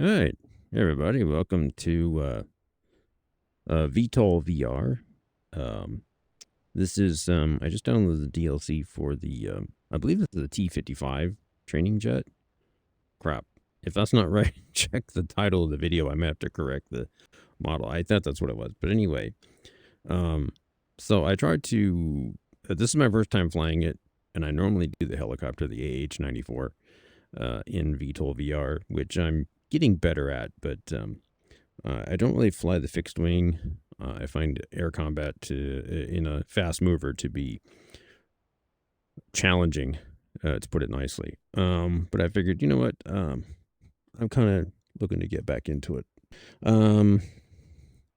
All right, everybody, welcome to VTOL VR. Um, this is I just downloaded the DLC for the I believe it's the T-55 training jet. Crap, if that's not right, check the title of the video. I might have to correct the model. I thought that's what it was, but anyway, so I tried to. This is my first time flying it, and I normally do the helicopter, the AH-94, in VTOL VR, which I'm getting better at, but I don't really fly the fixed wing. I find air combat in a fast mover to be challenging, to put it nicely. But I figured, you know what? I'm kind of looking to get back into it. But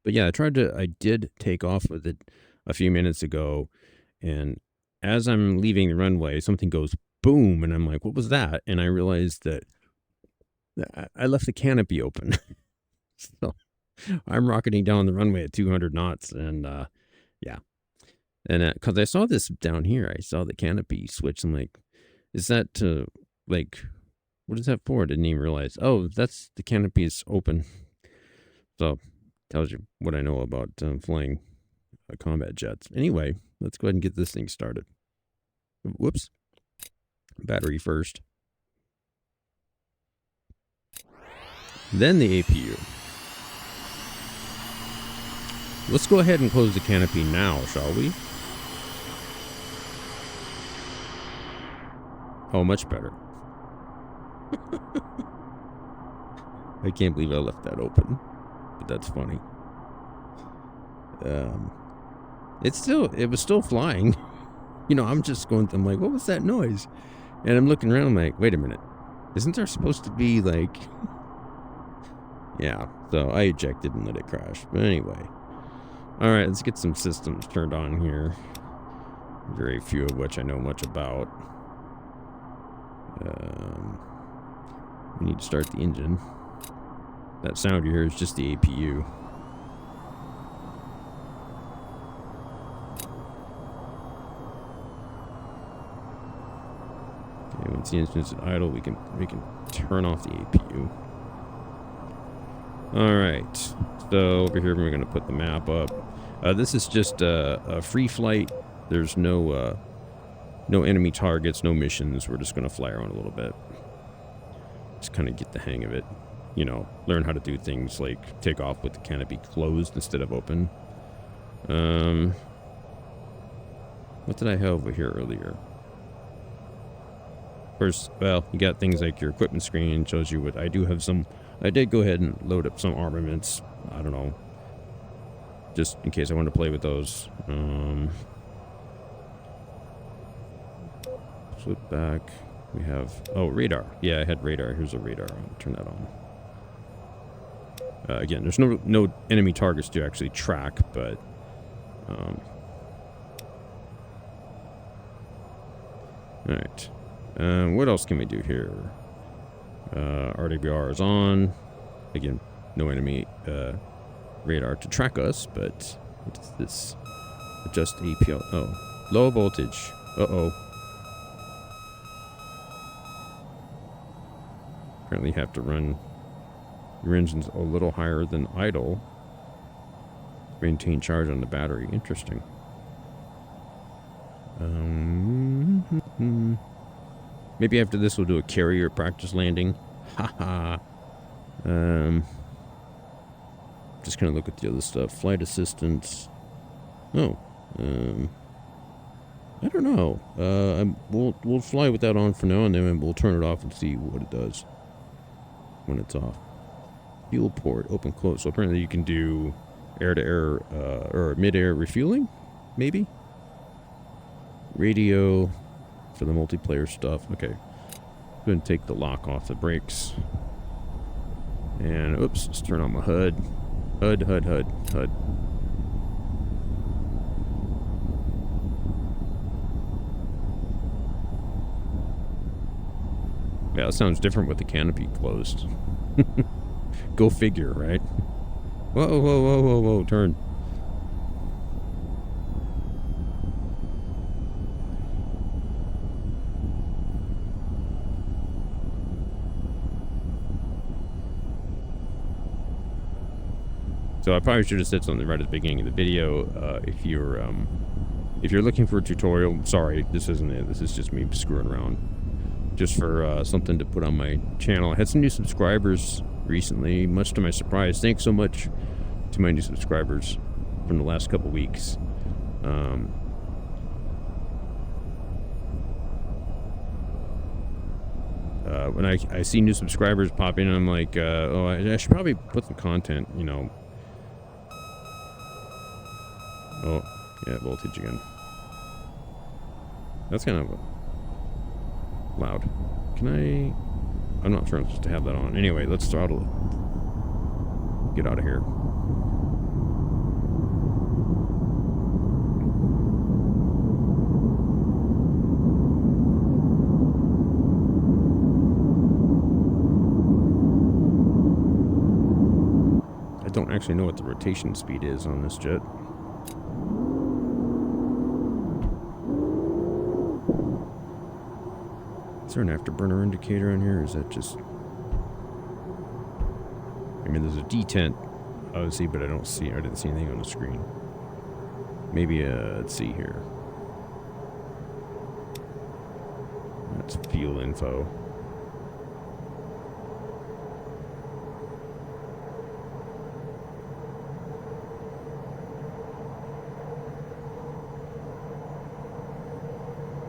yeah, I did take off with it a few minutes ago, and as I'm leaving the runway, something goes boom, and I'm like, what was that? And I realized that I left the canopy open. So I'm rocketing down the runway at 200 knots, and yeah. And because I saw this down here, I saw the canopy switch. I'm like, is that to, like, what is that for? I didn't even realize. Oh, that's the canopy is open. So tells you what I know about flying combat jets. Anyway, let's go ahead and get this thing started. Whoops. Battery first. Then the APU. Let's go ahead and close the canopy now, shall we? Oh, much better. I can't believe I left that open, but that's funny. It was still flying. You know, I'm like, what was that noise? And I'm looking around, I'm like, wait a minute. Isn't there supposed to be, like... Yeah, so I ejected and let it crash. But anyway. Alright, let's get some systems turned on here. Very few of which I know much about. We need to start the engine. That sound you hear is just the APU. Okay, once the engine's at idle, we can turn off the APU. Alright, so over here we're going to put the map up. This is just a free flight. There's no enemy targets, no missions. We're just going to fly around a little bit. Just kind of get the hang of it. You know, learn how to do things like take off with the canopy closed instead of open. What did I have over here earlier? First, well, you got things like your equipment screen, shows you what I do have some. I did go ahead and load up some armaments. I don't know. Just in case I want to play with those. Flip back. We have... Oh, radar. Yeah, I had radar. Here's a radar. I'll turn that on. Again, there's no enemy targets to actually track, but... Alright. What else can we do here? RWR is on. Again, no enemy radar to track us, but what is this? Adjust APL. Oh, low voltage. Uh-oh. Apparently you have to run your engines a little higher than idle to maintain charge on the battery. Interesting. Maybe after this we'll do a carrier practice landing. Haha. Just kind of look at the other stuff. Flight assistance. Oh. I don't know. We'll fly with that on for now, and then we'll turn it off and see what it does when it's off. Fuel port, open, close. So apparently you can do air-to-air or mid-air refueling, maybe. Radio for the multiplayer stuff. Okay. Go ahead and take the lock off the brakes. And, oops, let's turn on my HUD. HUD. Yeah, that sounds different with the canopy closed. Go figure, right? Whoa, turn. So I probably should have said something right at the beginning of the video. If you're looking for a tutorial, sorry, this isn't it. This is just me screwing around. Just for something to put on my channel. I had some new subscribers recently, much to my surprise. Thanks so much to my new subscribers from the last couple weeks. When I see new subscribers pop in, I'm like, oh, I should probably put some content, you know. Oh, yeah, voltage again. That's kind of loud. Can I'm not sure I'm supposed to have that on. Anyway, let's throttle it. Get out of here. I don't actually know what the rotation speed is on this jet. Is there an afterburner indicator on here, or is that just... I mean, there's a detent, obviously, but I didn't see anything on the screen. Maybe, let's see here. That's fuel info.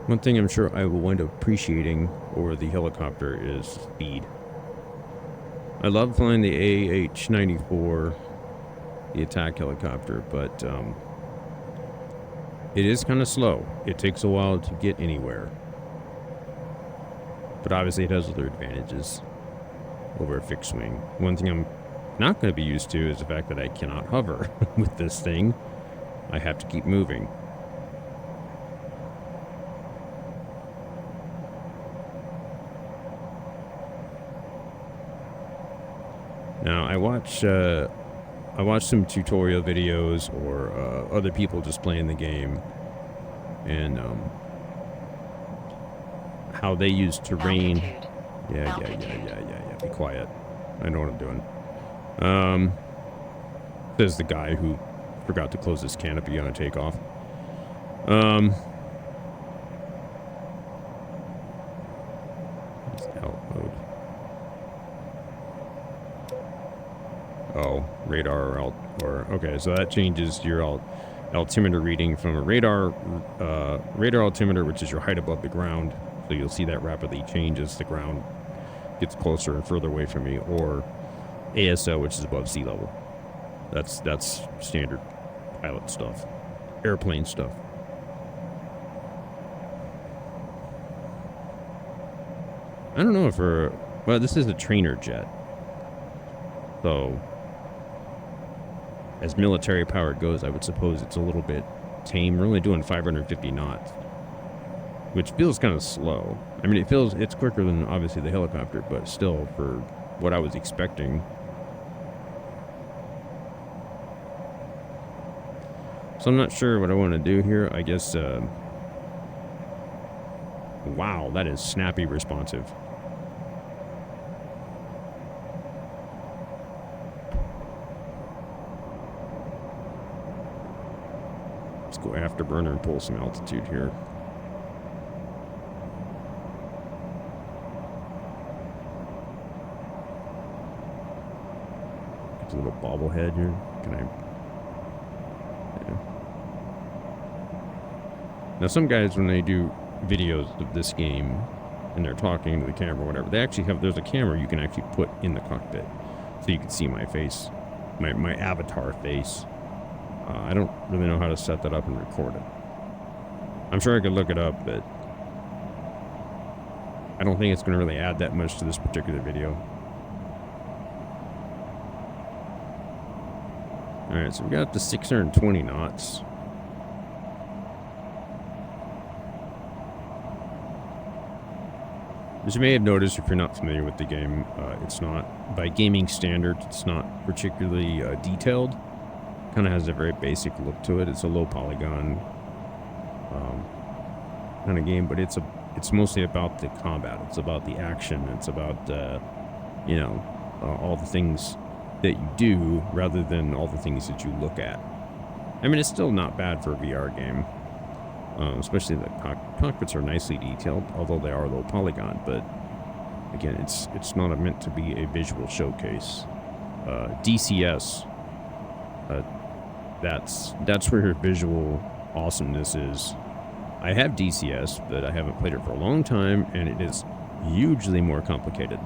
One thing I'm sure I will wind up appreciating over the helicopter is speed. I love flying the AH-94, the attack helicopter, but it is kind of slow. It takes a while to get anywhere. But obviously it has other advantages over a fixed wing. One thing I'm not going to be used to is the fact that I cannot hover with this thing. I have to keep moving. Now, I watch some tutorial videos or other people just playing the game, and how they use terrain. Yeah. Be quiet. I know what I'm doing. Says the guy who forgot to close his canopy on a takeoff. Oh, radar okay, so that changes your altimeter reading from a radar altimeter, which is your height above the ground. So you'll see that rapidly change as the ground gets closer and further away from me, or ASO, which is above sea level. That's standard pilot stuff, airplane stuff. I don't know if well, this is a trainer jet, so as military power goes, I would suppose it's a little bit tame. We're only doing 550 knots, which feels kind of slow. I mean, it's quicker than obviously the helicopter, but still for what I was expecting. So I'm not sure what I want to do here. I guess, wow, that is snappy responsive. Go afterburner and pull some altitude here. It's a little bobblehead here. Can I? Yeah. Now, some guys, when they do videos of this game and they're talking to the camera or whatever, they actually there's a camera you can actually put in the cockpit so you can see my face, my avatar face. I don't really know how to set that up and record it. I'm sure I could look it up, but I don't think it's going to really add that much to this particular video. Alright, so we got up to 620 knots. As you may have noticed, if you're not familiar with the game, it's not, by gaming standards, it's not particularly detailed. Kind of has a very basic look to it. It's a low polygon kind of game, but it's mostly about the combat. It's about the action. It's about you know, all the things that you do rather than all the things that you look at. I mean, it's still not bad for a VR game. Especially the cockpits are nicely detailed, although they are low polygon. But again, it's not meant to be a visual showcase. DCS, that's where your visual awesomeness is. I have DCS, but I haven't played it for a long time, and it is hugely more complicated.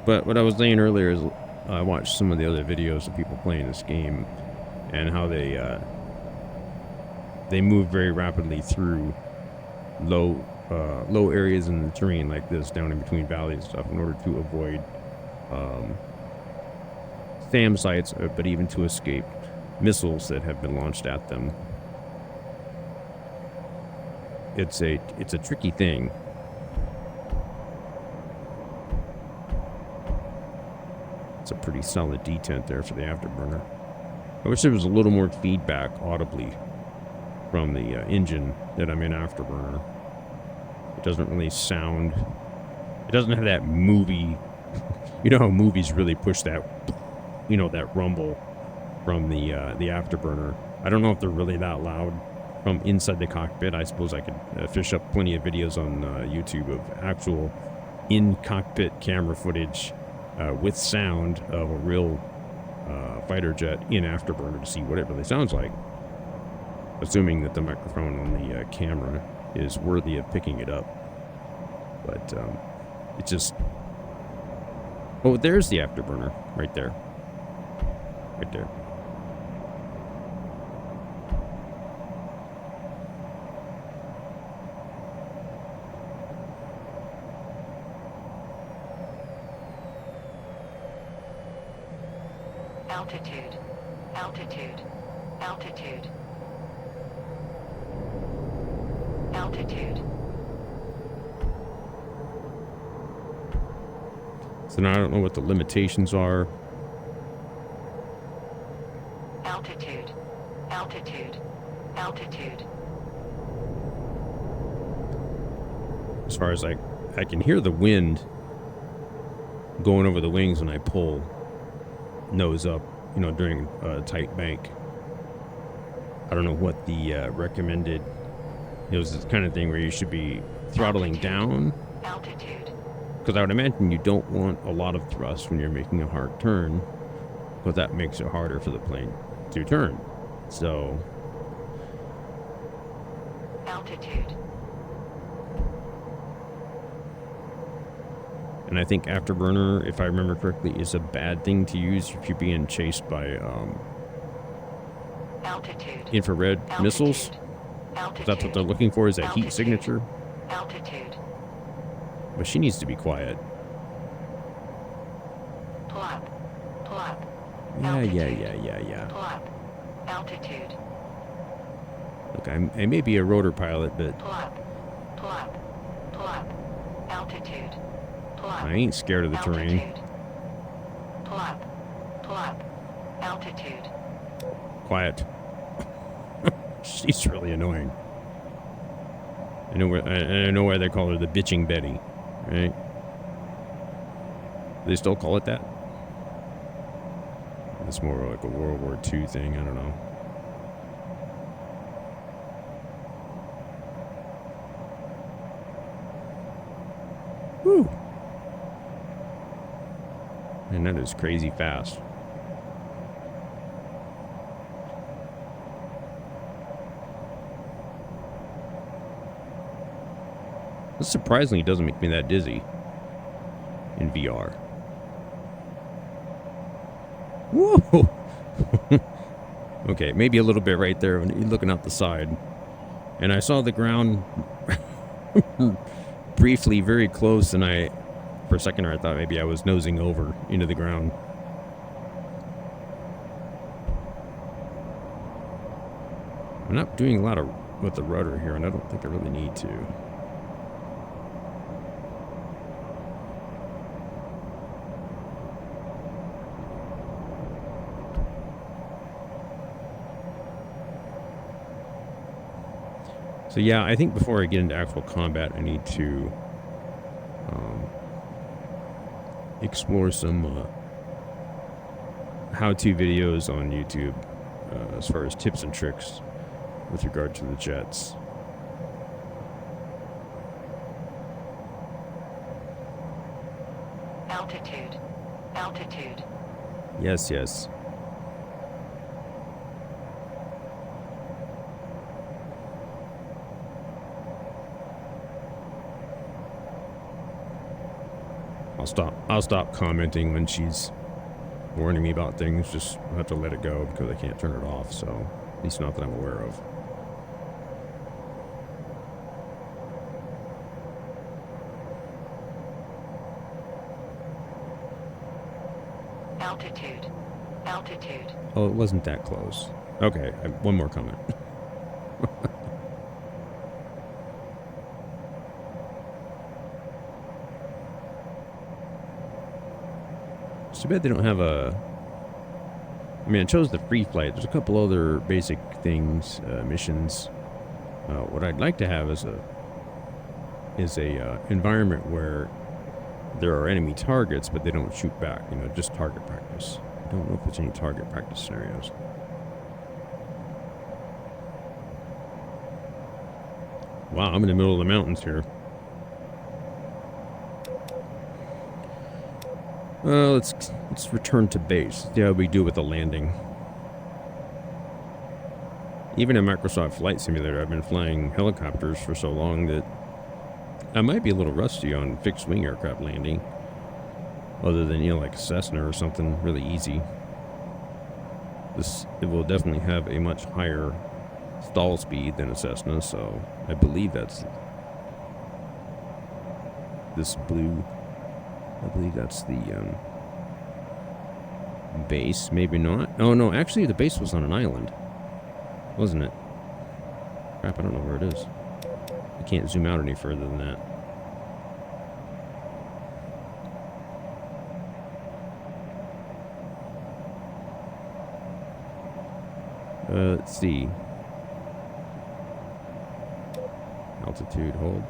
But what I was saying earlier is I watched some of the other videos of people playing this game and how they move very rapidly through low areas in the terrain like this, down in between valleys and stuff, in order to avoid SAM sites, but even to escape missiles that have been launched at them. It's a tricky thing. It's a pretty solid detent there for the afterburner. I wish there was a little more feedback audibly from the engine that I'm in afterburner. It doesn't really sound... It doesn't have that movie... You know how movies really push that, you know, that rumble from the afterburner. I don't know if they're really that loud from inside the cockpit. I suppose I could fish up plenty of videos on YouTube of actual in-cockpit camera footage with sound of a real fighter jet in afterburner to see what it really sounds like. Assuming that the microphone on the camera is worthy of picking it up. But it just... Oh, there's the afterburner. Right there. Right there. Altitude, altitude, altitude, altitude. So now I don't know what the limitations are. Altitude, altitude, altitude. As far as I can hear the wind going over the wings when I pull nose up, you know, during a tight bank. I don't know what the recommended, it was this kind of thing where you should be throttling down. Altitude. Because I would imagine you don't want a lot of thrust when you're making a hard turn, because that makes it harder for the plane to turn. So... Altitude. And I think afterburner, if I remember correctly, is a bad thing to use if you're being chased by Altitude. infrared Altitude. missiles. Altitude. That's what they're looking for, is that heat Altitude. signature. Altitude. But she needs to be quiet. Pull up. Pull up. Yeah. Pull up. Altitude. Look, I may be a rotor pilot, but Pull up. Pull up. Pull up. Altitude. Pull up. I ain't scared of the terrain. Altitude. Pull up. Pull up. Altitude. Quiet. She's really annoying. I know why they call her the bitching Betty, right? Do they still call it that? It's more like a World War II thing. I don't know. Whew. And that is crazy fast. This surprisingly doesn't make me that dizzy in VR. Whoa! Okay, maybe a little bit right there when you're looking out the side. And I saw the ground briefly very close, and for a second I thought maybe I was nosing over into the ground. I'm not doing a lot with the rudder here, and I don't think I really need to. So yeah, I think before I get into actual combat, I need to explore some how-to videos on YouTube as far as tips and tricks with regard to the jets. Altitude. Altitude. Yes, yes. I'll stop commenting when she's warning me about things. Just have to let it go because I can't turn it off, so at least not that I'm aware of. Altitude. Altitude. Oh, it wasn't that close. Okay, one more comment. It's too bad they don't have a... I mean, I chose the free flight. There's a couple other basic things, missions. What I'd like to have is a environment where there are enemy targets, but they don't shoot back. You know, just target practice. I don't know if there's any target practice scenarios. Wow, I'm in the middle of the mountains here. Let's return to base. See how we do with the landing. Even in Microsoft Flight Simulator, I've been flying helicopters for so long that I might be a little rusty on fixed wing aircraft landing. Other than, you know, like a Cessna or something really easy. It will definitely have a much higher stall speed than a Cessna, so I believe that's this blue. I believe that's the base. Maybe not. Oh no, actually the base was on an island, wasn't it? Crap, I don't know where it is. I can't zoom out any further than that. Let's see. Altitude, hold.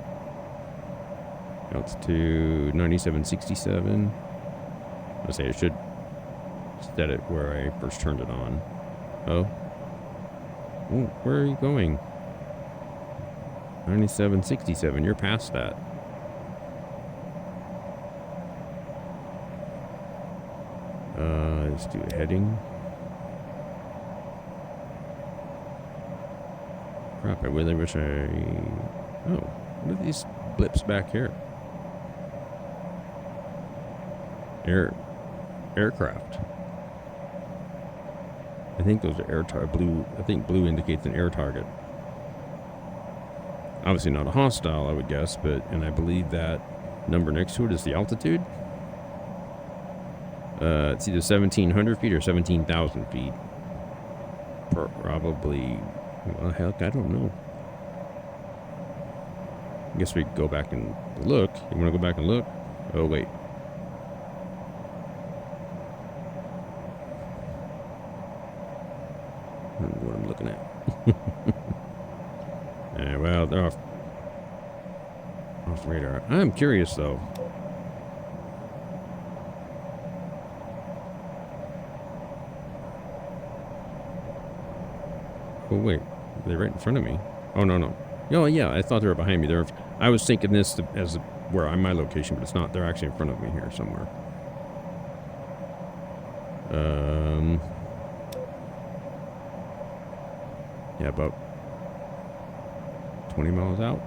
Altitude 9767. I say I should set it where I first turned it on. Oh. Ooh, where are you going? 9767, you're past that. Let's do a heading. Crap, I really wish I... Oh, what are these blips back here? Aircraft. I think those are blue. I think blue indicates an air target. Obviously not a hostile, I would guess, and I believe that number next to it is the altitude. It's either 1,700 feet or 17,000 feet. Probably. Well, heck, I don't know. I guess we could go back and look. You want to go back and look? Oh, wait. I don't know what I'm looking at. Well, they're off radar. I'm curious, though. Oh, wait. Are they right in front of me? Oh, no. Oh, yeah, I thought they were behind me. I was thinking this as where I'm my location, but it's not. They're actually in front of me here somewhere. Yeah, about 20 miles out.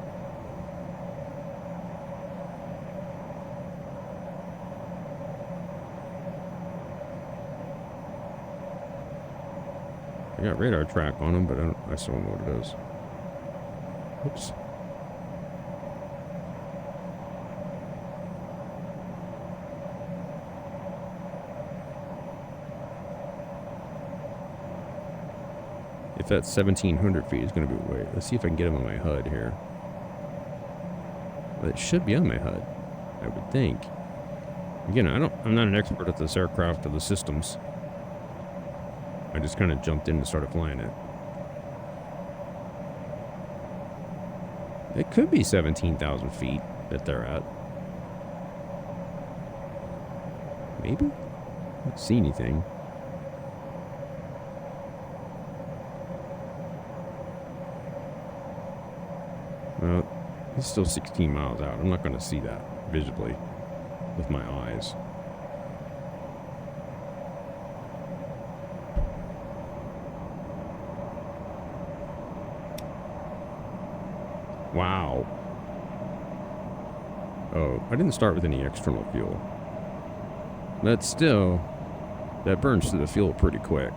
I got radar track on them, but I still don't know what it is. Oops. If that's 1,700 feet, it's going to be way. Let's see if I can get them on my HUD here. Well, it should be on my HUD, I would think. Again, I'm not an expert at this aircraft or the systems. I just kind of jumped in and started flying it. It could be 17,000 feet that they're at. Maybe? I don't see anything. Well, it's still 16 miles out. I'm not going to see that visibly with my eyes. Wow. Oh, I didn't start with any external fuel. But still, that burns through the fuel pretty quick.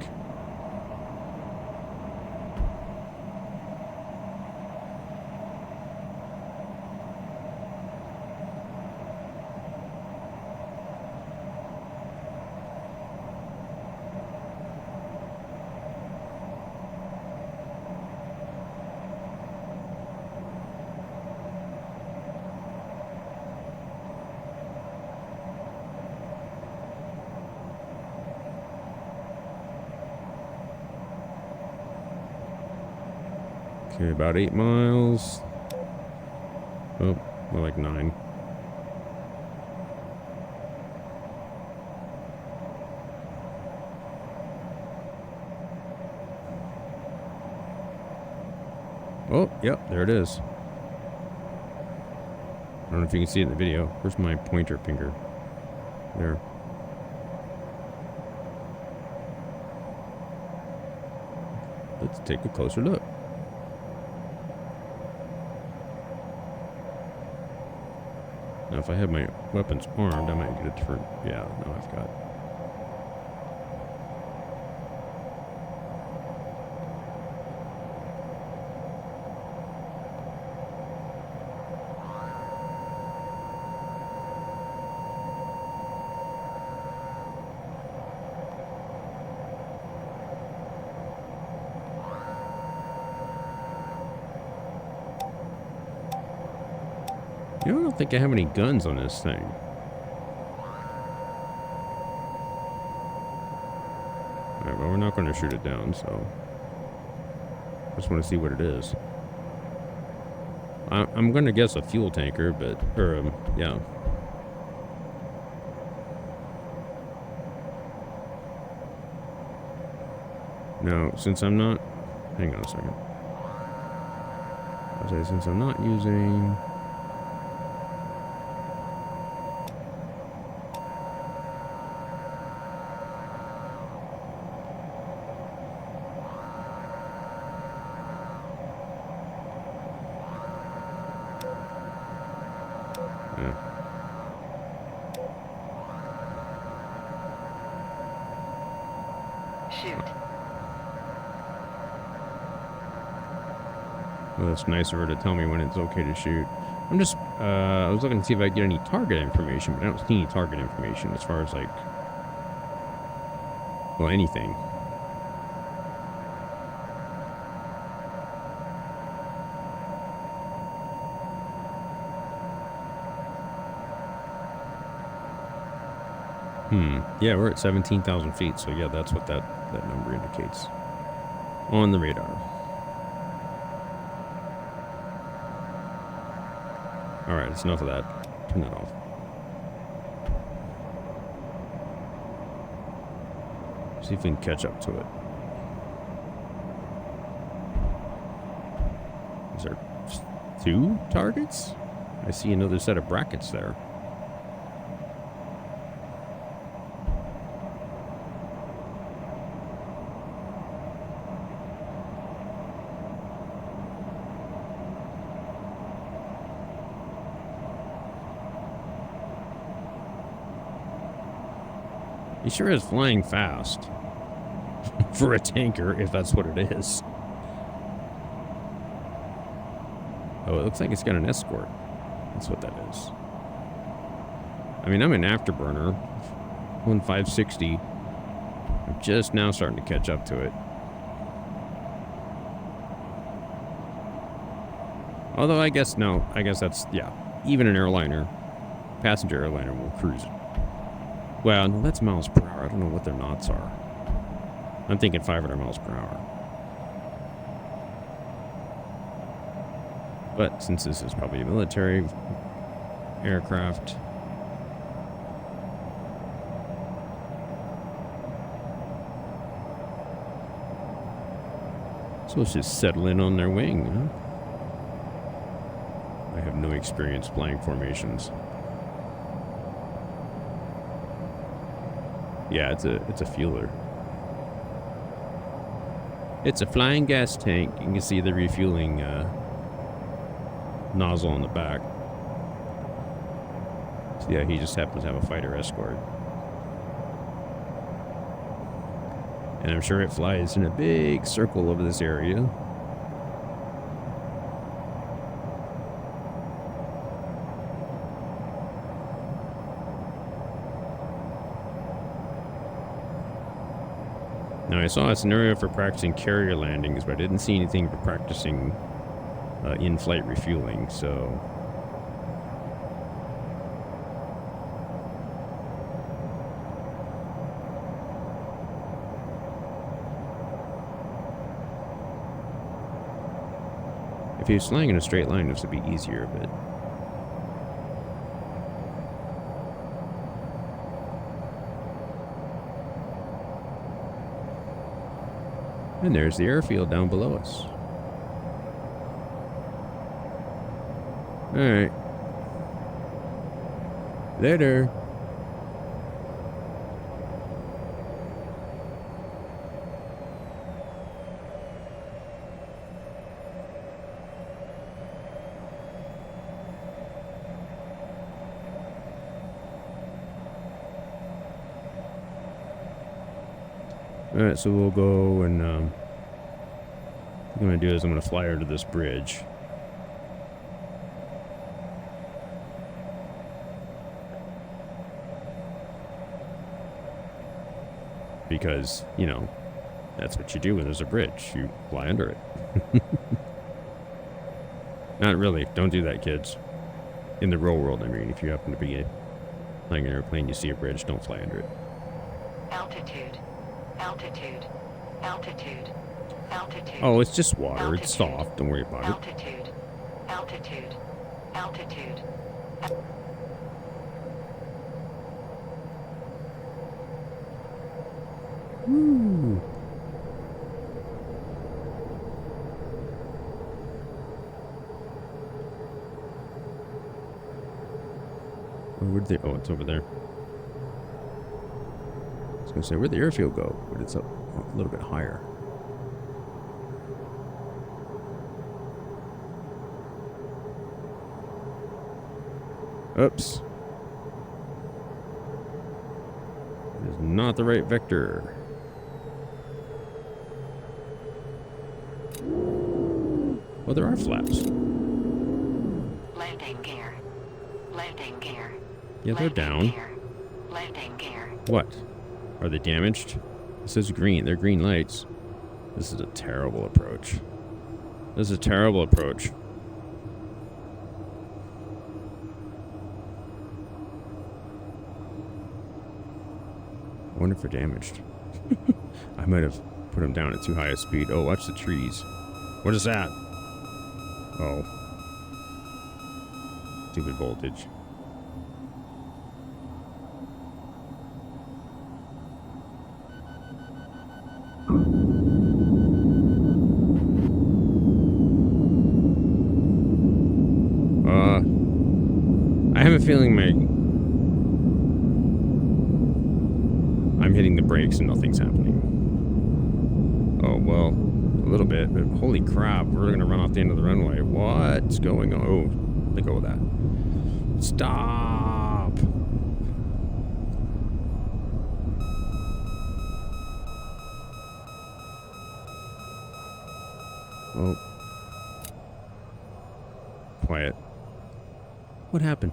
Okay, about 8 miles. Oh, more like 9. Oh, yep, there it is. I don't know if you can see it in the video. Where's my pointer finger? There. Let's take a closer look. Now, if I have my weapons armed, I might get a different... Yeah, no, I've got... You know, I don't think I have any guns on this thing. Alright, well, we're not going to shoot it down, so... I just want to see what it is. I'm going to guess a fuel tanker, but... Or, yeah. Now, since I'm not... Hang on a second. I'll say, since I'm not using... Shoot. Well, that's nice of her to tell me when it's okay to shoot. I'm just, I was looking to see if I could get any target information, but I don't see any target information as far as, like, well, anything. Yeah, we're at 17,000 feet, so yeah, that's what that number indicates on the radar. Alright, it's enough of that. Turn that off. See if we can catch up to it. Is there 2 targets? I see another set of brackets there. He sure is flying fast. For a tanker, if that's what it is. Oh, it looks like it's got an escort. That's what that is. I mean, I'm an afterburner. 560. I'm just now starting to catch up to it. Although I guess that's, yeah. Even an airliner, passenger airliner will cruise it. Well, no, that's miles per hour. I don't know what their knots are. I'm thinking 500 miles per hour. But since this is probably a military aircraft, So let's just settle in on their wing, huh? I have no experience flying formations. Yeah, it's a fueler. It's a flying gas tank. You can see the refueling nozzle on the back. So yeah, he just happens to have a fighter escort. And I'm sure it flies in a big circle over this area. Now, I saw a scenario for practicing carrier landings, but I didn't see anything for practicing in-flight refueling, so... If he was flying in a straight line, this would be easier, but... And there's the airfield down below us. Alright. Later. Alright, so we'll go and, what I'm going to do is I'm going to fly her to this bridge. Because, you know, that's what you do when there's a bridge. You fly under it. Not really. Don't do that, kids. In the real world, I mean, if you happen to be flying an airplane, you see a bridge, don't fly under it. Altitude. Altitude. Altitude. Altitude. Oh, it's just water. Altitude. It's soft. Don't worry about it. Altitude. Altitude. Altitude. Woo. Where'd they... Oh, it's over there. I was going to say, where'd the airfield go? But it's up a little bit higher. Oops. It is not the right vector. Oh, there are flaps. Landing gear. Landing gear. Yeah, they're down. Landing gear. What? Are they damaged? It says green. They're green lights. This is a terrible approach. This is a terrible approach. I wonder if they're damaged. I might have put them down at too high a speed. Oh, watch the trees. What is that? Oh. Stupid voltage. I have a feeling I'm hitting the brakes and nothing's happening. Oh, well, a little bit, but holy crap, we're going to run off the end of the runway. What's going on? Oh, let go of that. Stop! Oh. Quiet. What happened?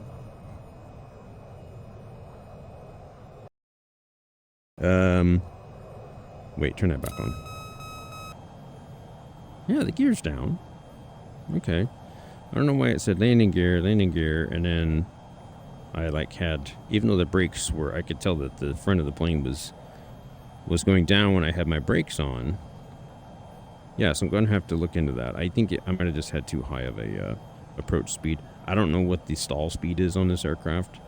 Wait, turn that back on. Yeah, the gear's down. Okay. I don't know why it said landing gear, and then I like had, even though the brakes were, I could tell that the front of the plane was going down when I had my brakes on. Yeah, so I'm going to have to look into that. I think I might have just had too high of a approach speed. I don't know what the stall speed is on this aircraft.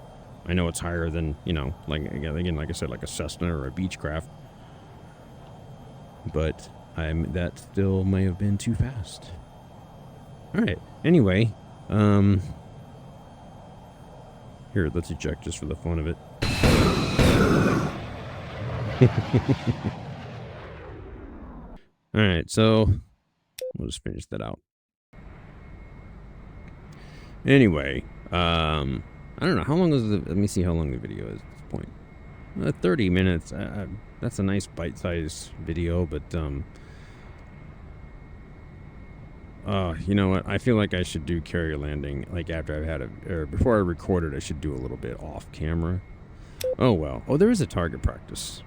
I know it's higher than, you know, like again, like I said, like a Cessna or a Beechcraft. But that still may have been too fast. All right. Anyway, here, let's eject just for the fun of it. All right, so we'll just finish that out. Anyway, I don't know how long is the. Let me see how long the video is at this point. 30 minutes. That's a nice bite-sized video, but you know what? I feel like I should do carrier landing like after I've had it, or before I record it. I should do a little bit off camera. Oh well. Oh, there is a target practice.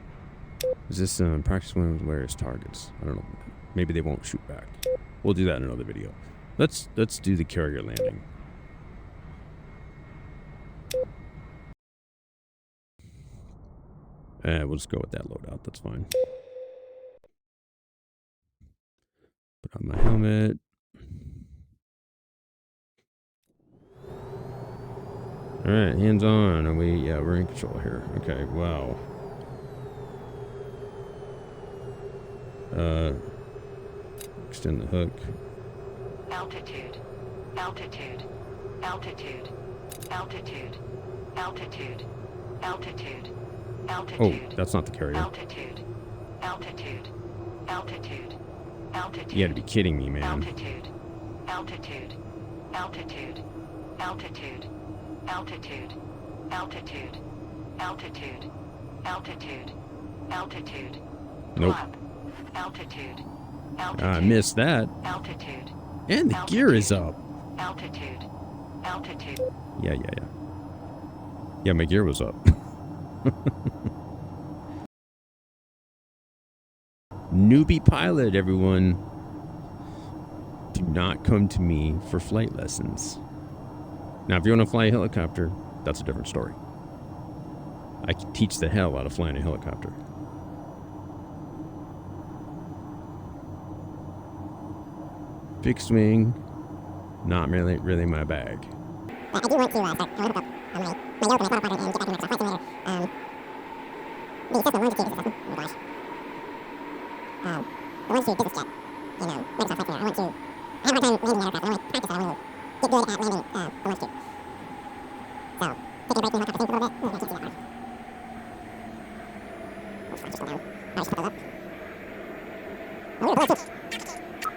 Is this practice with various targets? I don't know. Maybe they won't shoot back. We'll do that in another video. Let's do the carrier landing. We'll just go with that loadout. That's fine. Put on my helmet. All right, hands on. Are we? Yeah, we're in control here. Okay. Wow. Extend the hook. Altitude. Altitude. Altitude. Altitude. Altitude. Altitude. Altitude. Oh, that's not the carrier. Altitude. Altitude. Altitude. Altitude. You gotta be kidding me, man. Altitude. Altitude. Altitude. Altitude. Altitude. Altitude. Altitude. Altitude. Altitude. Nope. Altitude. I missed that. Altitude. And the gear is up. Altitude. Altitude. Yeah. Yeah, my gear was up. Newbie pilot, everyone. Do not come to me for flight lessons. Now, if you want to fly a helicopter, that's a different story. I can teach the hell out of flying a helicopter. Fixed wing, not really my bag. I do want to start to hook up my yellow command partner and get back in my flight simulator. The Cessna longitude system. Oh gosh. The longitude business jet in Microsoft Flight Simulator. I have a hard time landing the aircraft. I want to practice that. I want to get good at landing the longitude. So, take a break from the helicopter things a little bit. I can't see that hard. I'll just come down. I'll just put those up. Oh, we're below 2.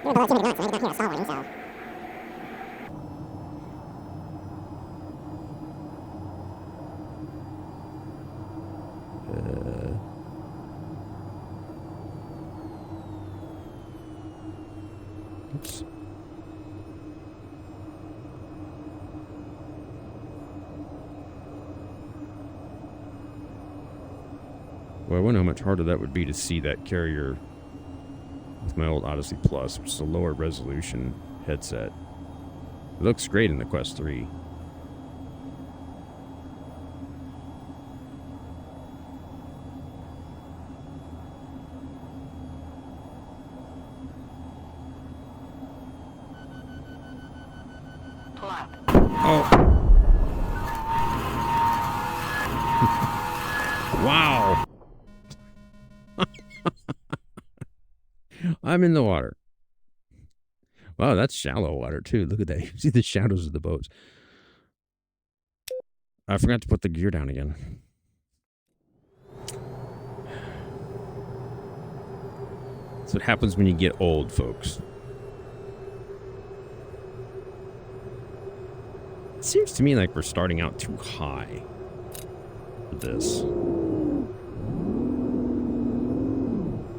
We're below 2 minutes, so maybe not here a stall warning, so... Oops. Well, I wonder how much harder that would be to see that carrier with my old Odyssey Plus, which is a lower resolution headset. It looks great in the Quest 3. Pull up. Oh. Wow. I'm in the water. Wow, that's shallow water too. Look at that. You see the shadows of the boats. I forgot to put the gear down again. That's what happens when you get old, folks. It seems to me like we're starting out too high for this.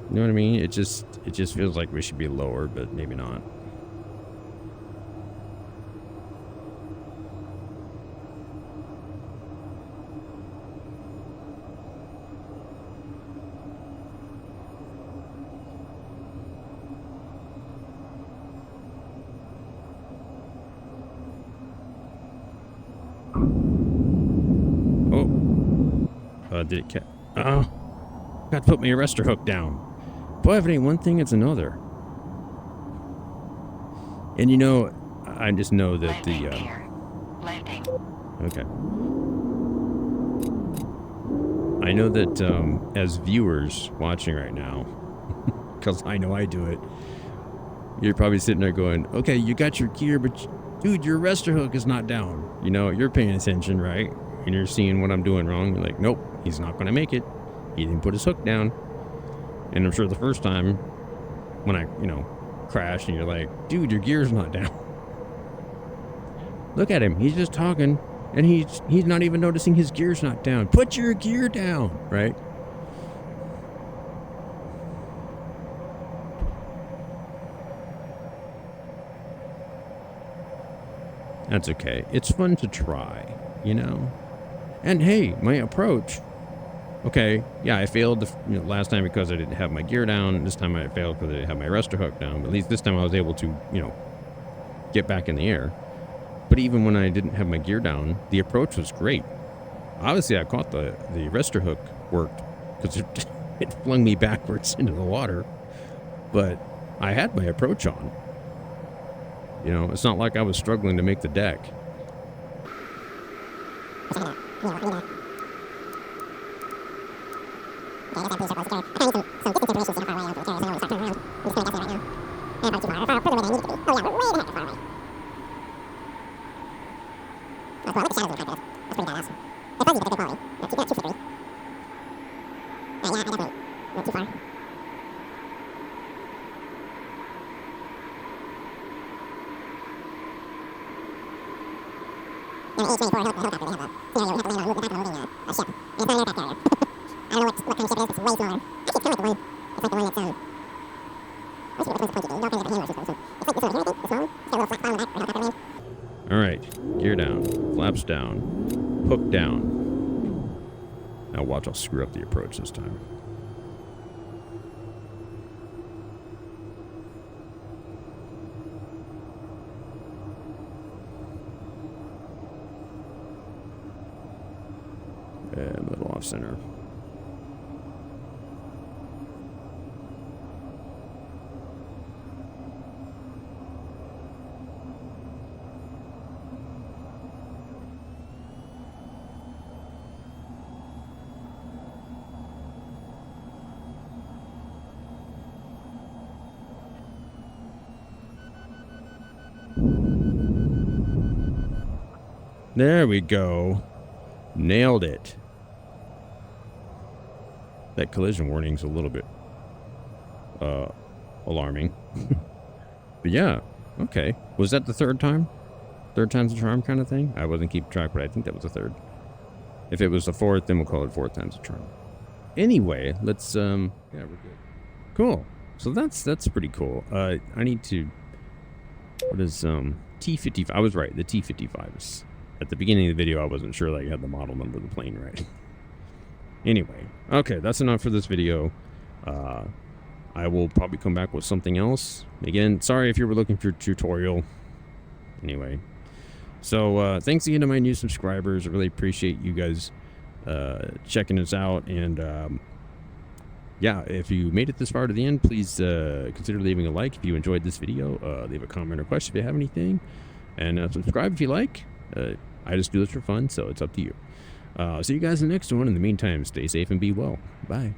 You know what I mean? It just feels like we should be lower, but maybe not. Oh. Did it catch? Oh. Got to put my arrestor hook down. Boy, if it ain't one thing, it's another. And you know, I just know that Landing the... gear. Landing. Okay. I know that as viewers watching right now, because I know I do it. You're probably sitting there going, okay, you got your gear, but dude, your arrestor hook is not down. You know, you're paying attention, right? And you're seeing what I'm doing wrong. You're like, nope, he's not going to make it. He didn't put his hook down. And I'm sure the first time when I, crashed and you're like, dude, your gear's not down. Look at him. He's just talking and he's not even noticing his gear's not down. Put your gear down, right? That's okay. It's fun to try, And hey, my approach. Okay, yeah, I failed last time because I didn't have my gear down. This time I failed because I didn't have my arrestor hook down. But at least this time I was able to, get back in the air. But even when I didn't have my gear down, the approach was great. Obviously, I caught the arrestor hook worked because it flung me backwards into the water. But I had my approach on. It's not like I was struggling to make the deck. Alright, gear down, flaps down, hook down. Now watch, I'll screw up the approach this time. A little off center. There we go. Nailed it. That collision warning's a little bit alarming. But yeah, okay. Was that the third time? Third time's a charm kind of thing? I wasn't keeping track, but I think that was the third. If it was the fourth, then we'll call it fourth time's a charm. Anyway, let's yeah, we're good. Cool. So that's pretty cool. I need to, what is T-55? I was right, the T-55 is. At the beginning of the video, I wasn't sure that you had the model number of the plane right. Anyway, okay, that's enough for this video. I will probably come back with something else. Again, sorry if you were looking for a tutorial. Anyway, so thanks again to my new subscribers. I really appreciate you guys checking us out. And yeah, if you made it this far to the end, please consider leaving a like if you enjoyed this video. Leave a comment or question if you have anything. And subscribe if you like. I just do this for fun, so it's up to you. See you guys in the next one. In the meantime, stay safe and be well. Bye.